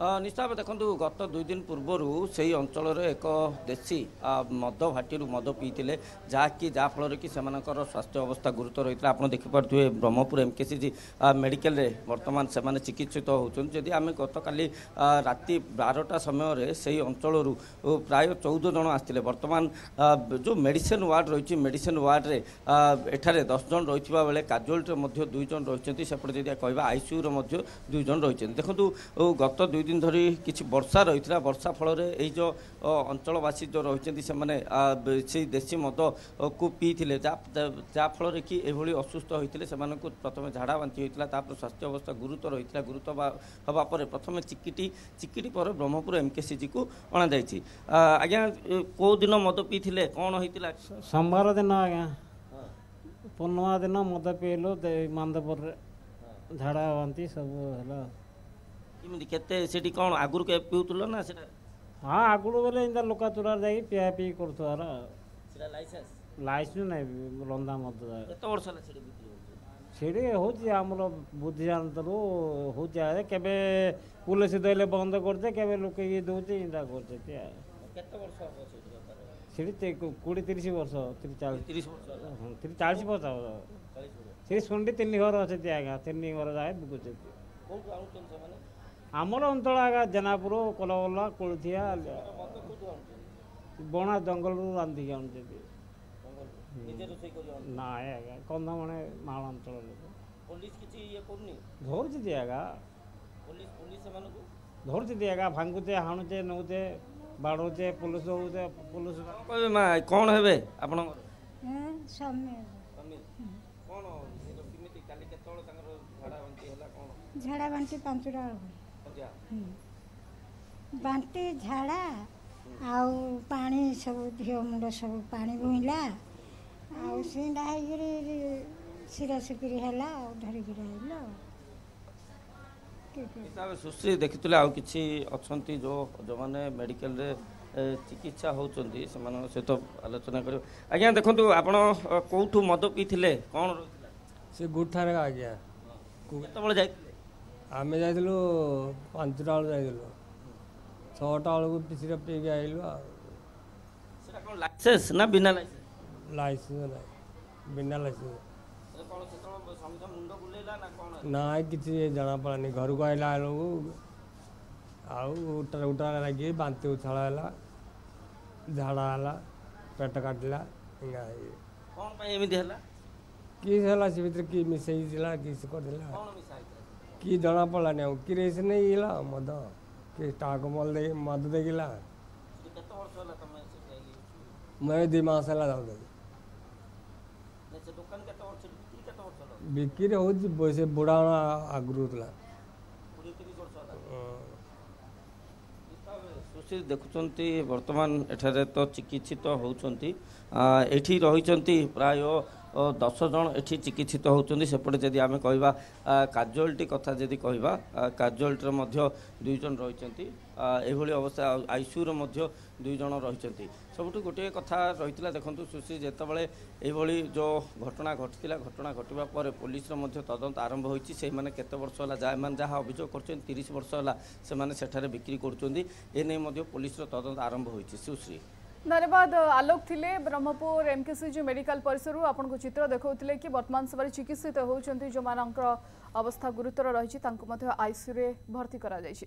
निश्चय भाव देखो गत 2 दिन पूर्वर से अंचल एक देशी मद भाटी मद पीते जहाँकि जहाँफल कि स्वास्थ्य अवस्था गुरुतर होता है। आप देखिपे ब्रह्मपुर एमकेसीजी मेडिकल बर्तमान से चिकित्सित होती आम गत काली राति 12टा समय से अंचल प्राय 14 जन आसते बर्तमान जो मेडिसिन वार्ड रही मेडिसिन वार्ड रे एठारे 10 जन रही बेले काजुआलिटी 2 जन रही सेपटे जब कह आईसीयू 2 जन रही देखो गत 2 दिन धरी किसी वर्षा रही वर्षा फल जो अंचलवासी जो रही से देशी मद को पीते जहाँफल कि यह असुस्थ होते प्रथम झाड़ा बांति होता स्वास्थ्य अवस्था गुरुतर होता गुरुतर हवापर प्रथम चिकिटी पर ब्रह्मपुर एमकेसीजी को अणा जाइए। आज्ञा कौ दिन मद पीते कौन होता सोमवार दिन आज्ञा पूर्णिमा दिन मद पीलु मानदेपुर झाड़ा बांति सब है केते कौन आगुरी के पीउल ना से हाँ आगुड़ बोले इंदा लोका चूड़ा जा पिया पी कर लाइसेंस नहीं रंधा मद सीढ़ी होमर बुद्धि जानतलु हो केवे पुलिस देले बंद करते केवे लोक ये दौचे इंदा करते सीढ़ी 20-30 वर्ष 40 वर्ष सीढ़ी सुंडी 3 घर अच्छे आज्ञा 3 घर जाए बिकुचे आमर अंचल आगे जेनापुर कोलगला कोलथिया बणा जंगल रांधिक आनुचे ना आज्ञा कंधमाणे माल अंचल धरती आज्ञा धरती आज्ञा भांगुचे हाणुचे नौचे बाड़ुचे पुलिस होचे पुलिस कौन है आप झाड़ा बांटी 5टा बांटी झाड़ा आउ पानी सब झील मुंड सब पानी बुईला आंडा सिरा सिकरी है धरिकी सुश्री देखी आउ कि अच्छा जो जो मैंने मेडिकल चिकित्सा होती सहित आलोचना कर आज्ञा देखो आप कौटू मद पीते कौन से गुठार आज्ञा केत आम जाइलु 5टा बेलू जाइलु 6टा बेलू पिछड़ा पीक आइलु लाइसेंस ना बिना लाइसेंस ना बिना लाइसेंस ना कि जना पड़ानी घर को आइला उठा उठा लगे बांति उछाला झाड़ा है पेट काटला किला से भर कि मिसई किस करदेला कि जना पड़ानी आ कि नहीं मद कि टाक मद देखला मैं 2 मास है बिक्री हो से बुढ़ा आगुरी होता सुशील देखुंत बर्तमान एठारे तो चिकित्सित होती एठी रही प्राय 10 जन एठी चिकित्सित होती सेपटे जदि आम कह काजुआलिटी कथा जदि कह काजुआलिटी 2 जन रही अवस्था आईसीयू 2 जन रही सबुठ गोटे कथा रही देखो सुश्री जितेबाला ये जो घटना घटी घटना घटवा पर पुलिस तदंत आरंभ होती केते वर्ष है जहाँ अभियोग कर 30 वर्ष है से बिक्री कर पुलिस तदंत आरंभ होती सुश्री धन्यवाद आलोक थिले ब्रह्मपुर एमकेसीजी मेडिकल परिसर आपन चित्र देखौथिले कि वर्तमान समय चिकित्सित होउचंती जो मानकर अवस्था गुरुतर रही आईसीयू रे भर्ती करा जायछि।